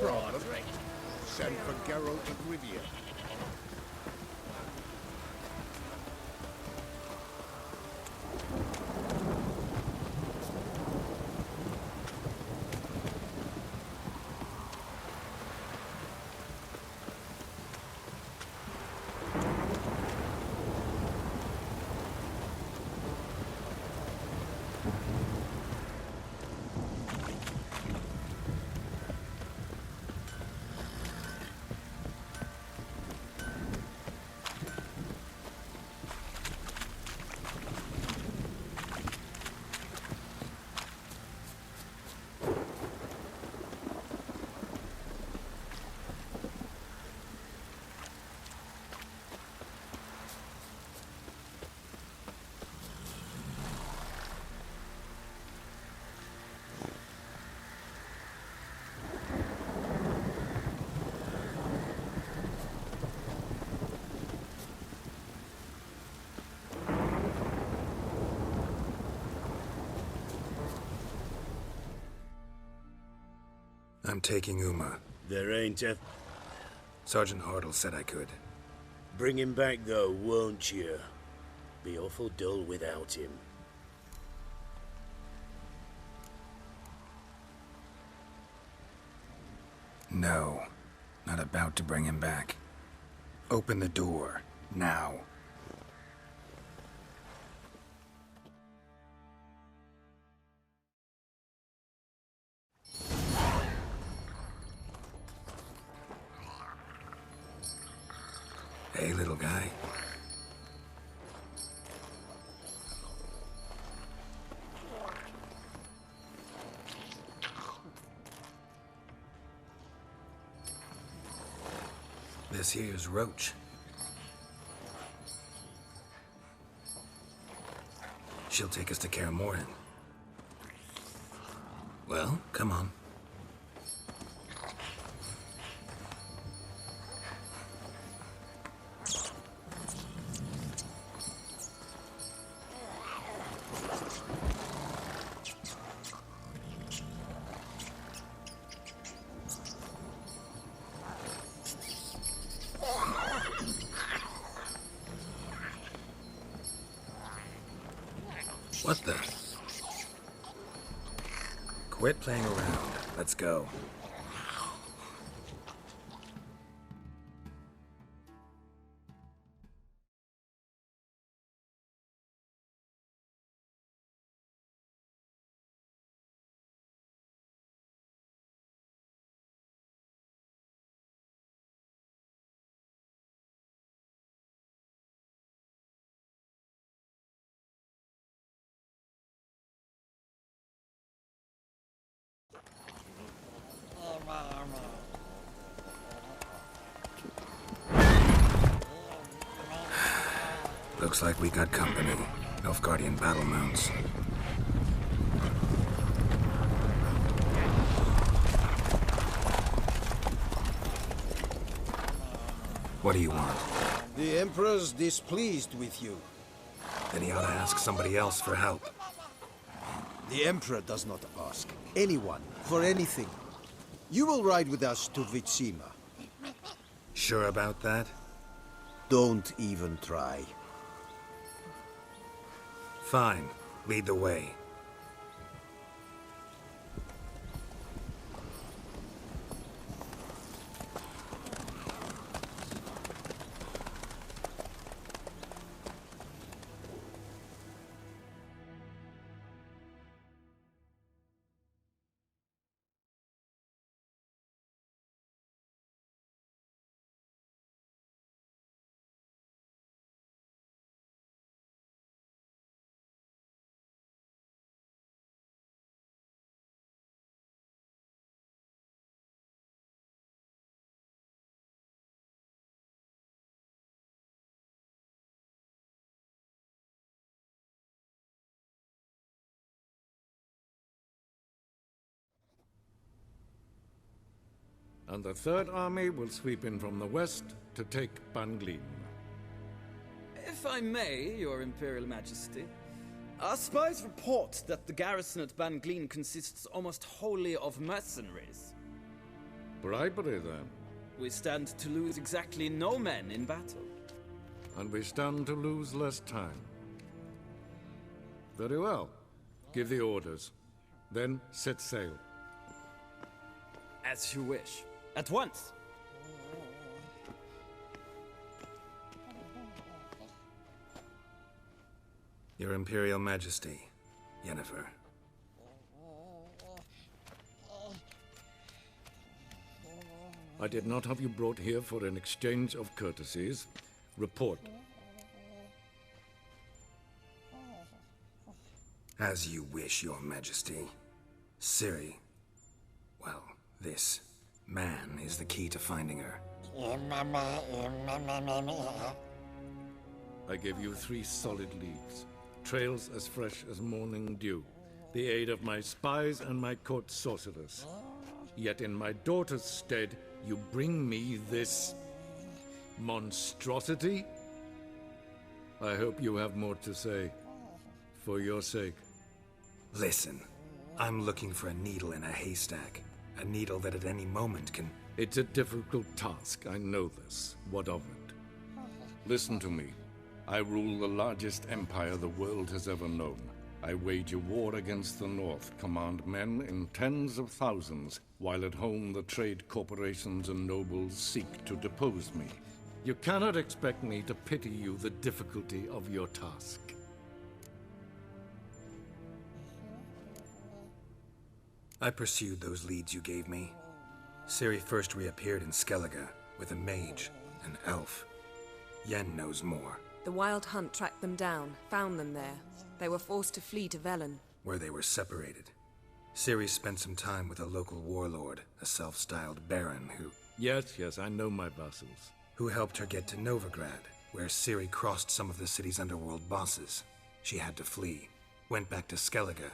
problem. Send for Geralt of Rivia. I'm taking Uma. There ain't a... Sergeant Hartle said I could. Bring him back, though, won't you? Be awful dull without him. No. Not about to bring him back. Open the door. Now. Hey, little guy. This here's Roach. She'll take us to Kaer Morhen. Well, come on. What the? Quit playing around. Let's go. Looks like we got company. Nilfgaardian battle mounts. What do you want? The Emperor's displeased with you. Then he ought to ask somebody else for help. The Emperor does not ask anyone for anything. You will ride with us to Vitsima. Sure about that? Don't even try. Fine. Lead the way. And the Third Army will sweep in from the west to take Ban-Glin. If I may, Your Imperial Majesty, our spies report that the garrison at Ban-Glin consists almost wholly of mercenaries. Bribery, then. We stand to lose exactly no men in battle. And we stand to lose less time. Very well. Give the orders. Then set sail. As you wish. At once! Your Imperial Majesty, Yennefer. I did not have you brought here for an exchange of courtesies. Report. As you wish, Your Majesty. Ciri. Well, this man is the key to finding her. I give you 3 solid leads. Trails as fresh as morning dew. The aid of my spies and my court sorcerers. Yet in my daughter's stead, you bring me this monstrosity? I hope you have more to say. For your sake. Listen, I'm looking for a needle in a haystack. A needle that at any moment can... It's a difficult task, I know this. What of it? Listen to me. I rule the largest empire the world has ever known. I wage a war against the North, command men in tens of thousands, while at home the trade corporations and nobles seek to depose me. You cannot expect me to pity you the difficulty of your task. I pursued those leads you gave me. Ciri first reappeared in Skellige with a mage, an elf. Yen knows more. The Wild Hunt tracked them down, found them there. They were forced to flee to Velen. Where they were separated. Ciri spent some time with a local warlord, a self-styled baron Yes, I know my vassals. who helped her get to Novigrad, where Ciri crossed some of the city's underworld bosses. She had to flee, went back to Skellige,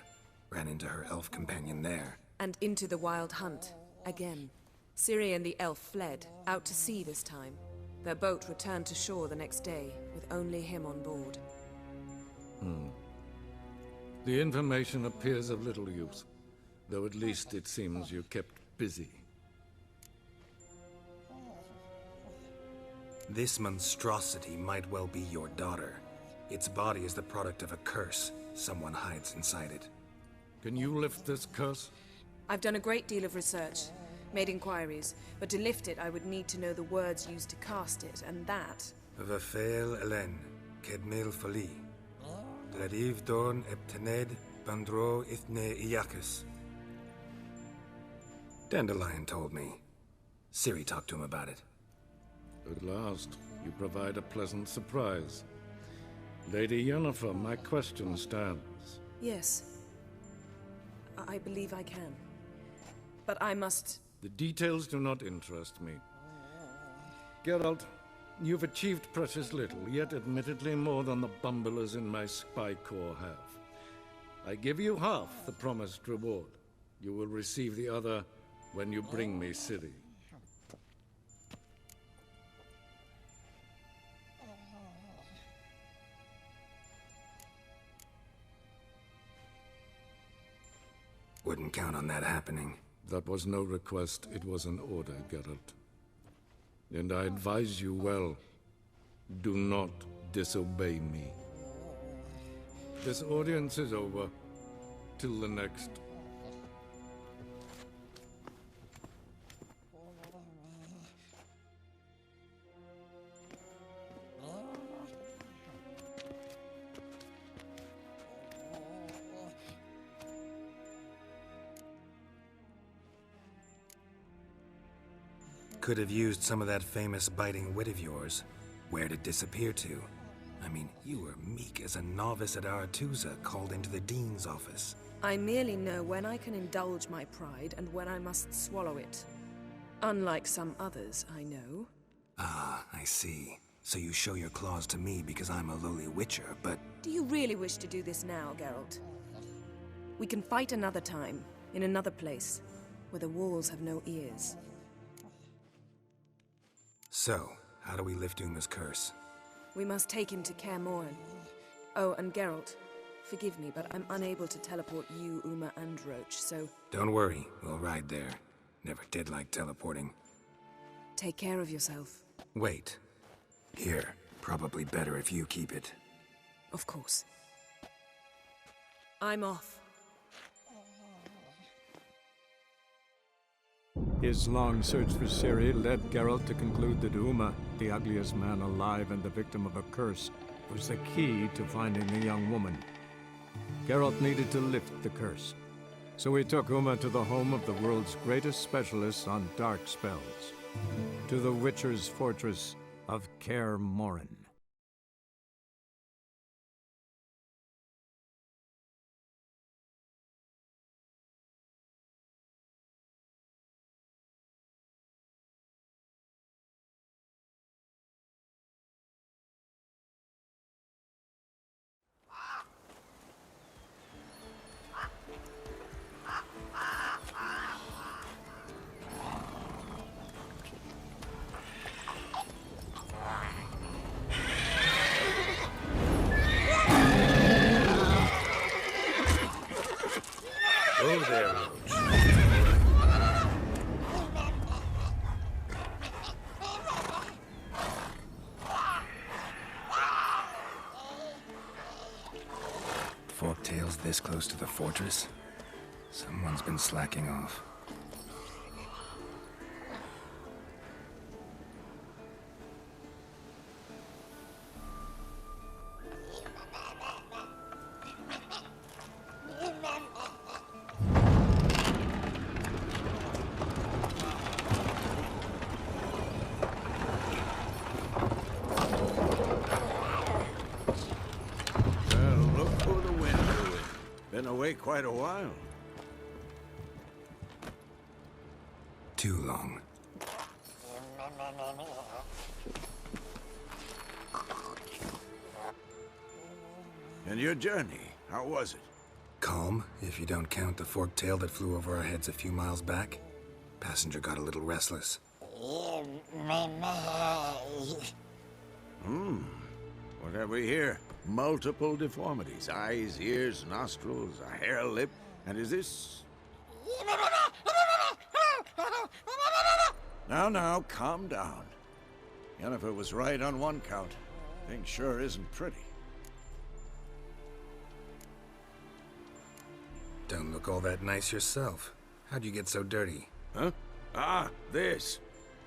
ran into her elf companion there. And into the Wild Hunt, again. Ciri and the elf fled, out to sea this time. Their boat returned to shore the next day, with only him on board. The information appears of little use, though at least it seems you kept busy. This monstrosity might well be your daughter. Its body is the product of a curse someone hides inside it. Can you lift this curse? I've done a great deal of research, made inquiries, but to lift it I would need to know the words used to cast it, and that... Vafel Elen, Kedmil Fali. Dradiv Dorn Eptened Bandro Ithne Iacus. Dandelion told me. Ciri talked to him about it. At last, you provide a pleasant surprise. Lady Yennefer, my question stands. Yes. I believe I can. But I must... The details do not interest me. Geralt, you've achieved precious little, yet admittedly more than the bumblers in my spy corps have. I give you half the promised reward. You will receive the other when you bring me Ciri. Wouldn't count on that happening. That was no request, it was an order, Geralt. And I advise you well, do not disobey me. This audience is over. Till the next. Could have used some of that famous biting wit of yours. Where'd it disappear to? I mean, you were meek as a novice at Aretuza called into the Dean's office. I merely know when I can indulge my pride and when I must swallow it. Unlike some others, I know. Ah, I see. So you show your claws to me because I'm a lowly witcher, but... Do you really wish to do this now, Geralt? We can fight another time, in another place, where the walls have no ears. So, how do we lift Uma's curse? We must take him to Kaer Morhen. Oh, and Geralt, forgive me, but I'm unable to teleport you, Uma, and Roach, so... Don't worry, we'll ride there. Never did like teleporting. Take care of yourself. Wait. Here. Probably better if you keep it. Of course. I'm off. His long search for Ciri led Geralt to conclude that Uma, the ugliest man alive and the victim of a curse, was the key to finding the young woman. Geralt needed to lift the curse, so he took Uma to the home of the world's greatest specialist on dark spells, to the Witcher's fortress of Kaer Morhen. Oh, there, Roach. Forktail's this close to the fortress? Someone's been slacking off. Been away quite a while. Too long. And your journey, how was it? Calm, if you don't count the forktail that flew over our heads a few miles back. Passenger got a little restless. What have we here? Multiple deformities. Eyes, ears, nostrils, a hair lip. And is this... Now, calm down. Yennefer was right on one count. Thing sure isn't pretty. Don't look all that nice yourself. How'd you get so dirty? Huh? Ah, this.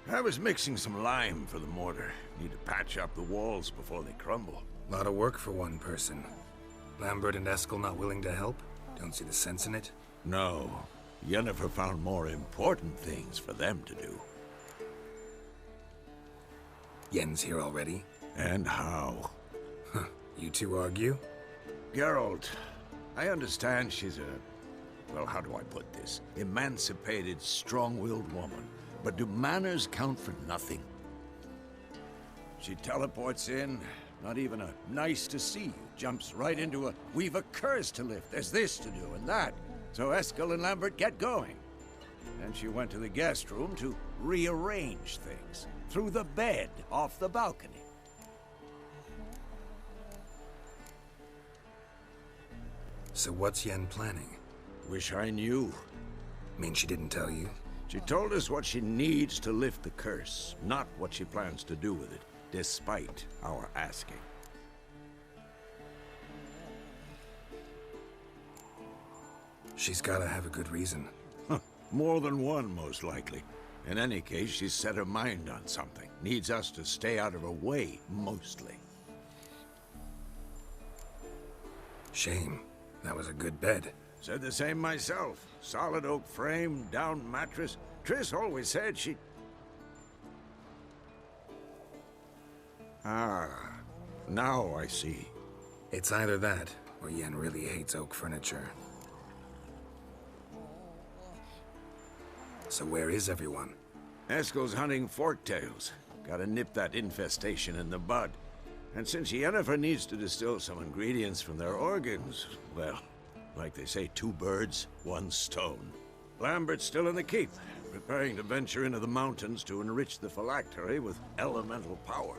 I was mixing some lime for the mortar. Need to patch up the walls before they crumble. Lot of work for one person. Lambert and Eskel not willing to help? Don't see the sense in it? No. Yennefer found more important things for them to do. Yen's here already? And how? Huh. You two argue? Geralt, I understand she's a... well, how do I put this? Emancipated, strong-willed woman. But do manners count for nothing? She teleports in, not even a nice to see you, jumps right into a we've a curse to lift, there's this to do and that. So Eskel and Lambert get going. Then she went to the guest room to rearrange things. Through the bed, off the balcony. So what's Yen planning? Wish I knew. Mean she didn't tell you? She told us what she needs to lift the curse, not what she plans to do with it, despite our asking. She's gotta have a good reason. More than one, most likely. In any case, she's set her mind on something. Needs us to stay out of her way, mostly. Shame. That was a good bed. Said the same myself. Solid oak frame, down mattress. Triss always said she... Ah, now I see. It's either that, or Yen really hates oak furniture. So where is everyone? Eskel's hunting forktails. Gotta nip that infestation in the bud. And since Yennefer needs to distill some ingredients from their organs, well, like they say, 2 birds, 1 stone. Lambert's still in the keep, preparing to venture into the mountains to enrich the phylactery with elemental power.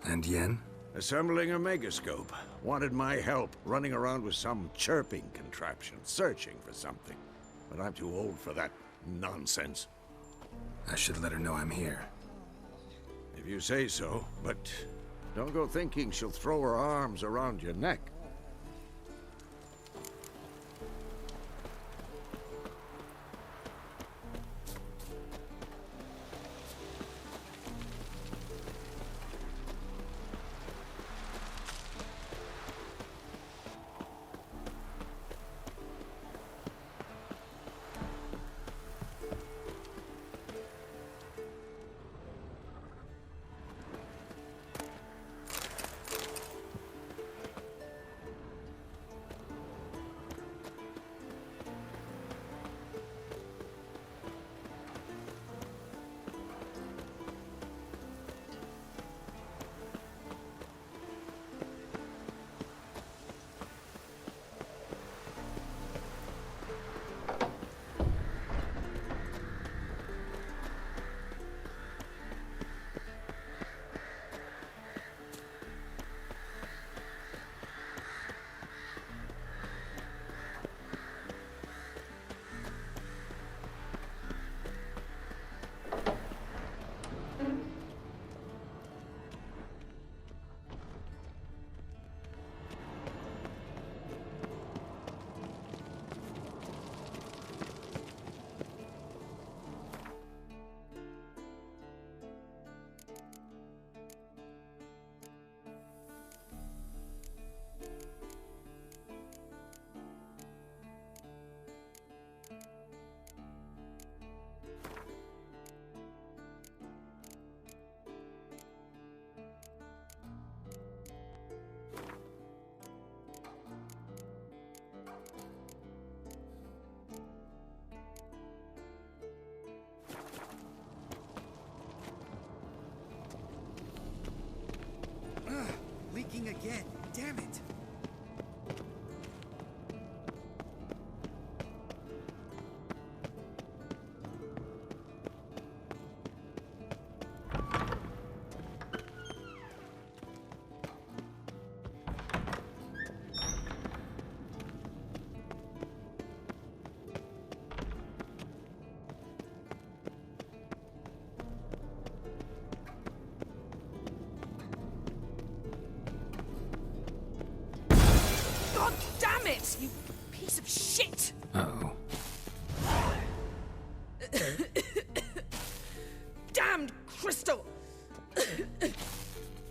And Yen? Assembling a megascope. Wanted my help running around with some chirping contraption, searching for something. but I'm too old for that nonsense. I should let her know I'm here. If you say so, but don't go thinking she'll throw her arms around your neck. Leaking again. Damn it. God damn it, you piece of shit! Uh-oh. Damned crystal!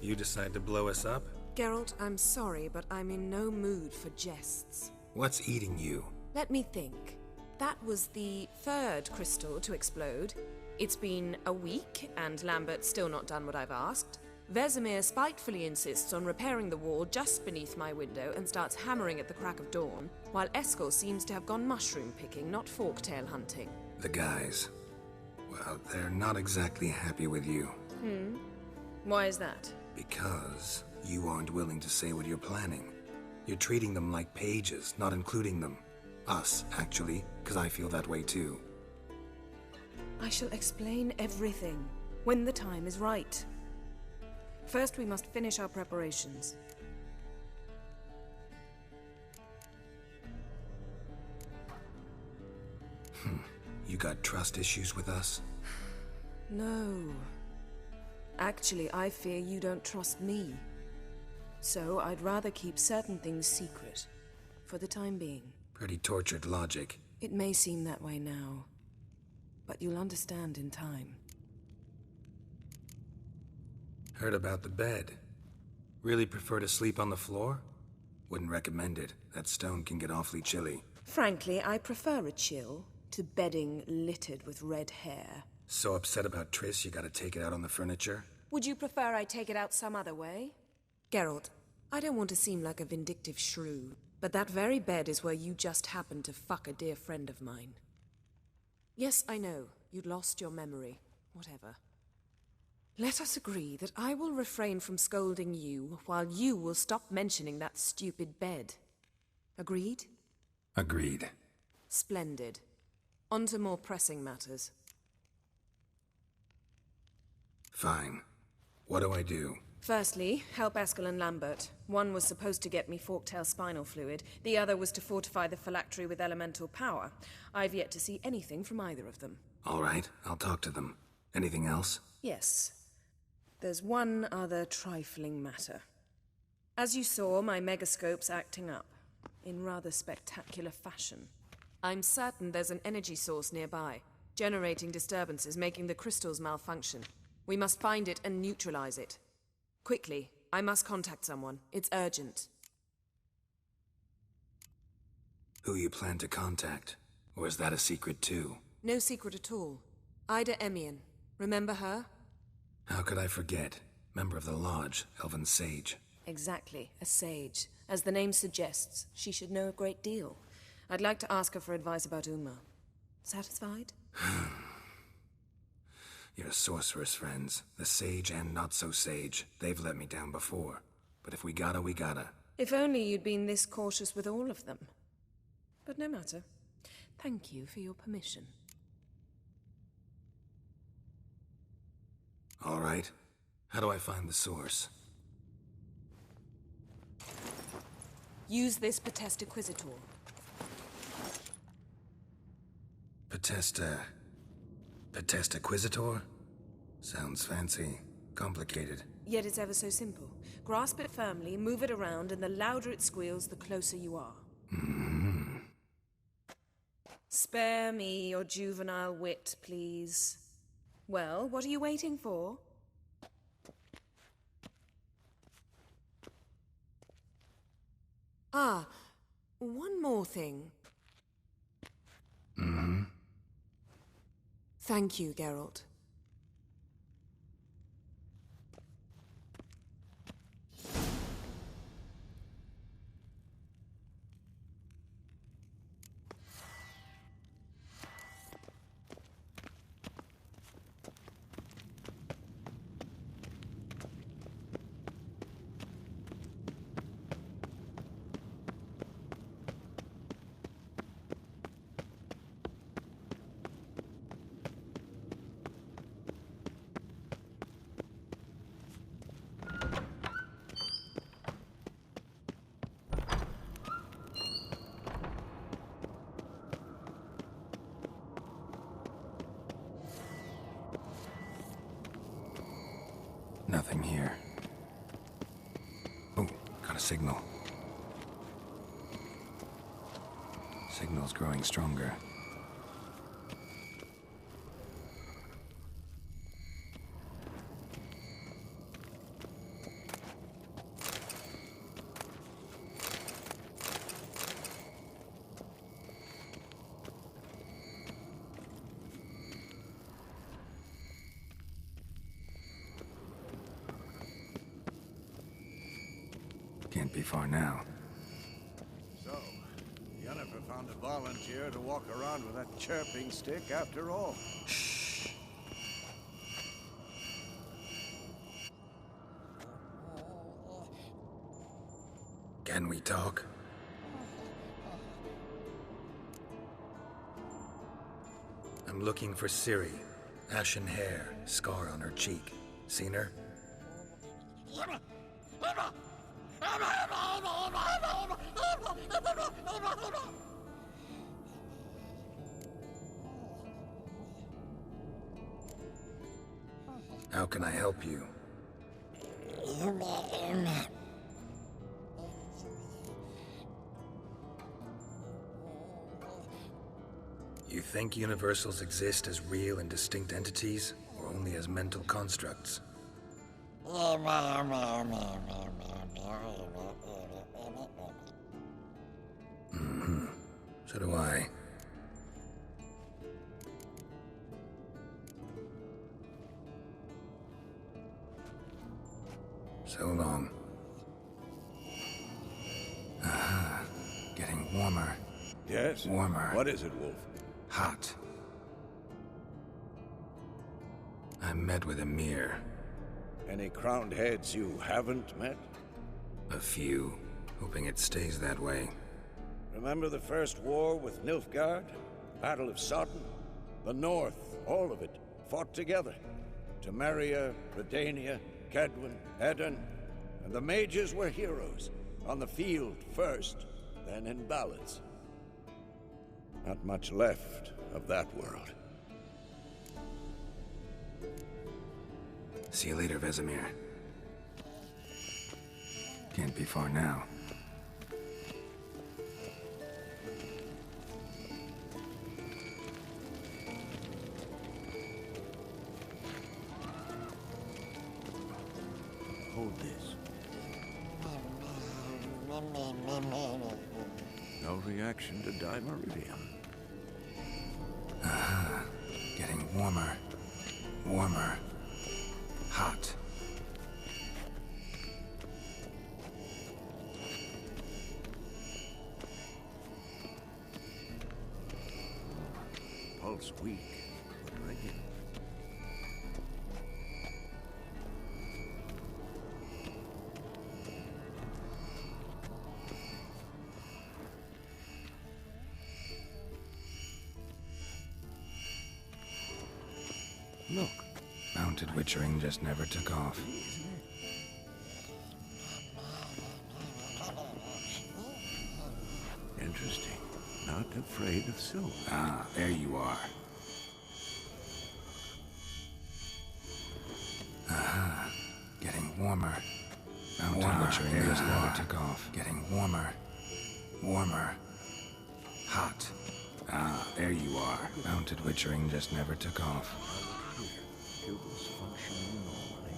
You decide to blow us up? Geralt, I'm sorry, but I'm in no mood for jests. What's eating you? Let me think. That was the third crystal to explode. It's been a week, and Lambert's still not done what I've asked. Vesemir spitefully insists on repairing the wall just beneath my window and starts hammering at the crack of dawn, while Eskel seems to have gone mushroom picking, not forktail hunting. The guys. Well, they're not exactly happy with you. Why is that? Because you aren't willing to say what you're planning. You're treating them like pages, not including them. Us, actually, because I feel that way too. I shall explain everything when the time is right. First, we must finish our preparations. You got trust issues with us? No. Actually, I fear you don't trust me. So I'd rather keep certain things secret, for the time being. Pretty tortured logic. It may seem that way now, but you'll understand in time. Heard about the bed. Really prefer to sleep on the floor? Wouldn't recommend it. That stone can get awfully chilly. Frankly, I prefer a chill to bedding littered with red hair. So upset about Triss you gotta take it out on the furniture? Would you prefer I take it out some other way? Geralt, I don't want to seem like a vindictive shrew, but that very bed is where you just happened to fuck a dear friend of mine. Yes, I know. You'd lost your memory. Whatever. Let us agree that I will refrain from scolding you, while you will stop mentioning that stupid bed. Agreed? Agreed. Splendid. On to more pressing matters. Fine. What do I do? Firstly, help Eskel and Lambert. One was supposed to get me forktail spinal fluid, the other was to fortify the phylactery with elemental power. I've yet to see anything from either of them. All right, I'll talk to them. Anything else? Yes. There's one other trifling matter. As you saw, my megascope's acting up, in rather spectacular fashion. I'm certain there's an energy source nearby, generating disturbances, making the crystals malfunction. We must find it and neutralize it. Quickly, I must contact someone. It's urgent. Who you plan to contact? Or is that a secret too? No secret at all. Ida Emian. Remember her? How could I forget? Member of the Lodge, Elven Sage. Exactly, a sage. As the name suggests, she should know a great deal. I'd like to ask her for advice about Uma. Satisfied? Your sorceress friends, the sage and not-so-sage, they've let me down before. But if we gotta, we gotta. If only you'd been this cautious with all of them. But no matter. Thank you for your permission. All right. How do I find the source? Use this Potestaquizitor. Potestaquizitor? Sounds fancy. Complicated. Yet it's ever so simple. Grasp it firmly, move it around, and the louder it squeals, the closer you are. Mm-hmm. Spare me your juvenile wit, please. Well, what are you waiting for? Ah, one more thing. Mm-hmm. Thank you, Geralt. Nothing here. Oh, got a signal. Signal's growing stronger. Can't be far now. So, Yennefer found a volunteer to walk around with that chirping stick after all. Shh. Can we talk? I'm looking for Ciri. Ashen hair, scar on her cheek. Seen her? How can I help you? You think universals exist as real and distinct entities, or only as mental constructs? Mm-hmm. So do I. So long. Aha. Getting warmer. Yes? Warmer. What is it, Wolf? Hot. I met with Emir. Any crowned heads you haven't met? A few. Hoping it stays that way. Remember the first war with Nilfgaard? Battle of Sodden? The North, all of it, fought together. Temeria, Redania, Kedwin, Eden, and the mages were heroes. On the field first, then in ballads. Not much left of that world. See you later, Vesemir. Can't be far now. Hold this. No reaction to Dimeridium. Getting warmer. Warmer. Hot. Pulse weak, but regular. Look. Mounted witchering just never took off. Interesting. Not afraid of silver. Ah, there you are. Getting warmer. Mounted witchering just never took off. Getting warmer. Warmer. Hot. Ah, there you are. Mounted witchering just never took off. Pupils functioning normally.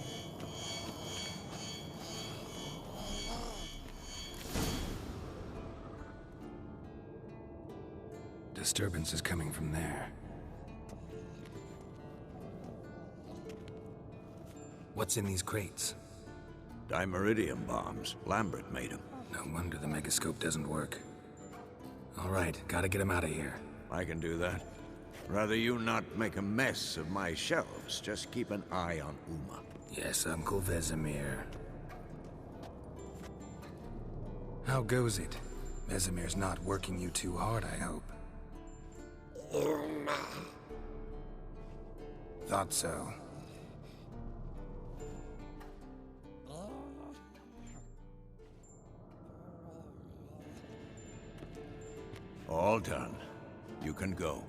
Disturbance is coming from there. What's in these crates? Dimeridium bombs. Lambert made them. No wonder the megascope doesn't work. All right, gotta get him out of here. I can do that. Rather you not make a mess of my shelves. Just keep an eye on Uma. Yes, Uncle Vesemir. How goes it? Vesemir's not working you too hard, I hope. Thought so. All done. You can go.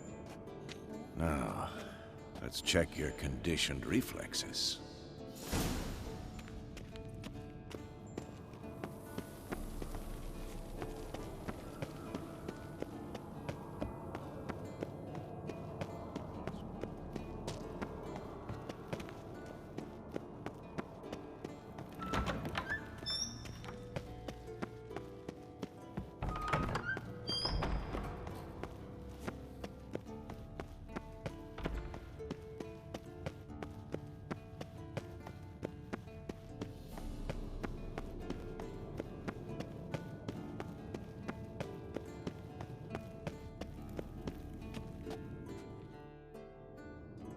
Now, let's check your conditioned reflexes.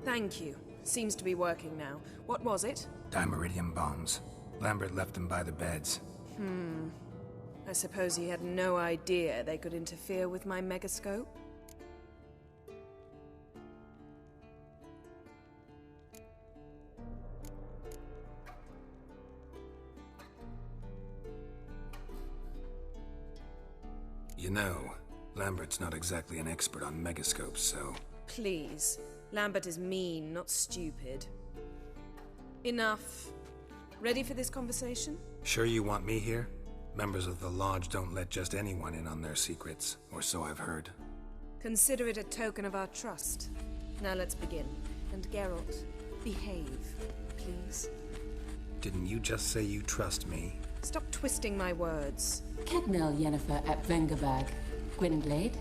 Thank you. Seems to be working now. What was it? Dimeridium bombs. Lambert left them by the beds. I suppose he had no idea they could interfere with my megascope? You know, Lambert's not exactly an expert on megascopes, so... Please. Lambert is mean, not stupid. Enough. Ready for this conversation? Sure you want me here? Members of the Lodge don't let just anyone in on their secrets, or so I've heard. Consider it a token of our trust. Now let's begin. And Geralt, behave, please. Didn't you just say you trust me? Stop twisting my words. Kednel Yennefer at Vengerberg. Gwynblade.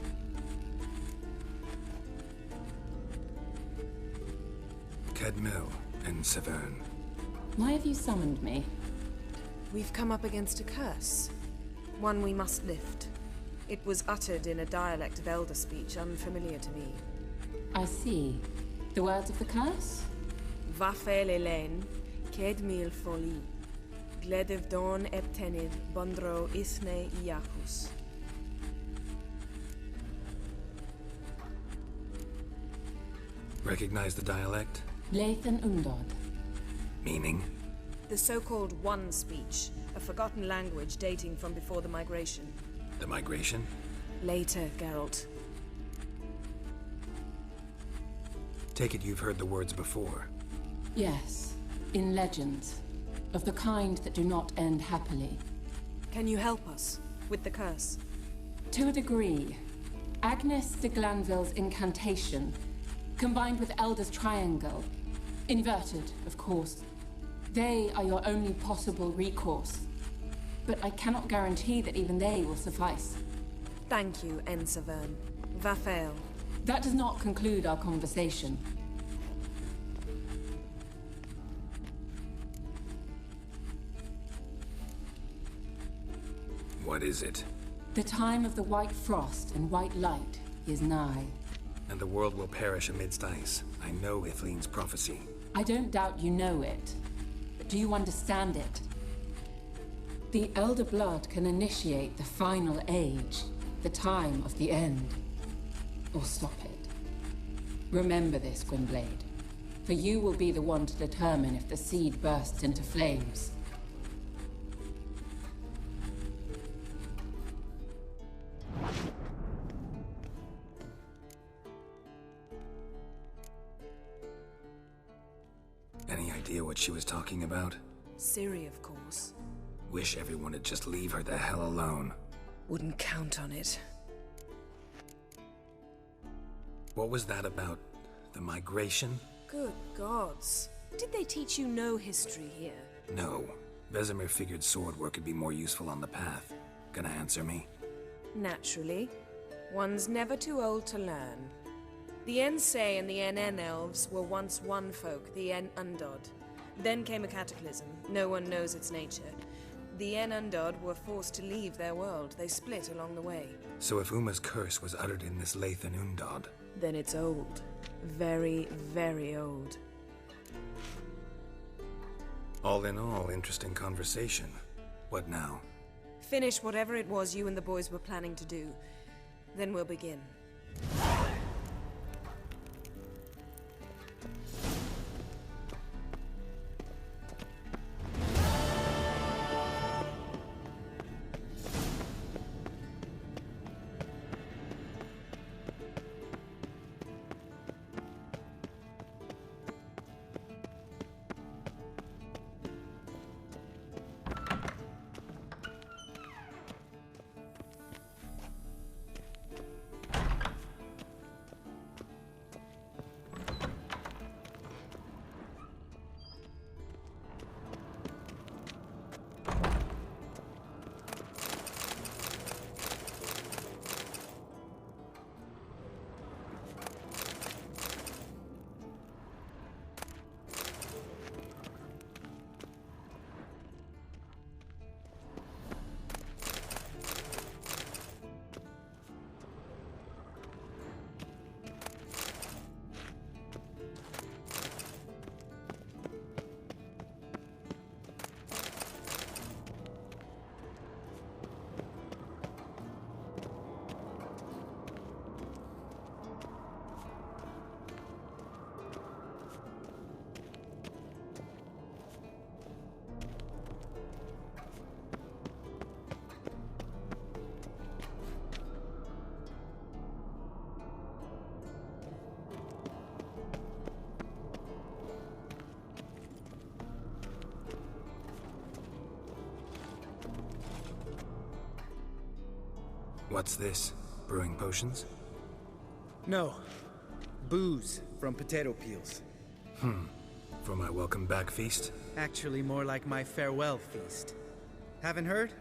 Kedmil and Severn. Why have you summoned me? We've come up against a curse. One we must lift. It was uttered in a dialect of Elder speech unfamiliar to me. I see. The words of the curse? Vafel Elaine, Kedmil Foli, Gledev Don Eptenid, Bondro Isne Iacus. Recognize the dialect? Lathan Undod. Meaning? The so-called One Speech, a forgotten language dating from before the migration. The migration? Later, Geralt. Take it you've heard the words before. Yes, in legends. Of the kind that do not end happily. Can you help us with the curse? To a degree. Agnes de Glanville's incantation, combined with Elder's triangle, inverted, of course. They are your only possible recourse. But I cannot guarantee that even they will suffice. Thank you, Ensavern. Vafael. That does not conclude our conversation. What is it? The time of the white frost and white light is nigh. And the world will perish amidst ice. I know Ithleen's prophecy. I don't doubt you know it. But do you understand it? The Elder Blood can initiate the final age, the time of the end. Or stop it. Remember this, Gwynblade. For you will be the one to determine if the seed bursts into flames. Any idea what she was talking about? Ciri, of course. Wish everyone would just leave her the hell alone. Wouldn't count on it. What was that about? The migration? Good gods. Did they teach you no history here? No. Vesemir figured sword work could be more useful on the path. Gonna answer me? Naturally. One's never too old to learn. The Ensei and the NN elves were once one folk, the En Undod. Then came a cataclysm. No one knows its nature. The En Undod were forced to leave their world. They split along the way. So if Uma's curse was uttered in this Lathan Undod, then it's old. Very, very old. All in all, interesting conversation. What now? Finish whatever it was you and the boys were planning to do. Then we'll begin. What's this? Brewing potions? No. Booze from potato peels. For my welcome back feast? Actually more like my farewell feast. Haven't heard?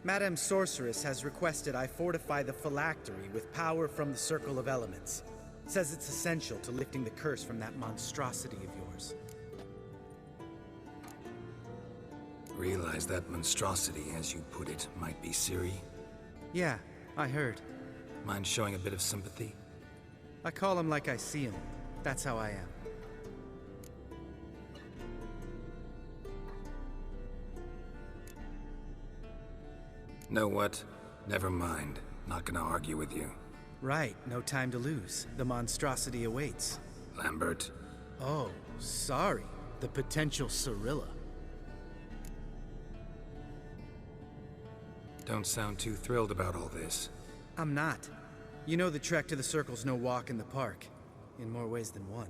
Madame Sorceress has requested I fortify the phylactery with power from the Circle of Elements. Says it's essential to lifting the curse from that monstrosity of yours. Realize that monstrosity, as you put it, might be Ciri? Yeah, I heard. Mind showing a bit of sympathy? I call him like I see him. That's how I am. Know what? Never mind. Not gonna argue with you. Right, no time to lose. The monstrosity awaits. Lambert. Oh, sorry. The potential Cirilla. Don't sound too thrilled about all this. I'm not. You know the trek to the Circle's no walk in the park. In more ways than one.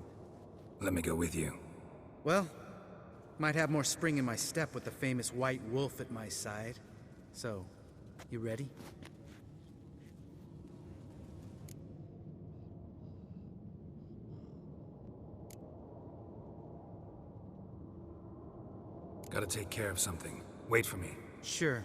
Let me go with you. Well, might have more spring in my step with the famous White Wolf at my side. So, you ready? Gotta take care of something. Wait for me. Sure.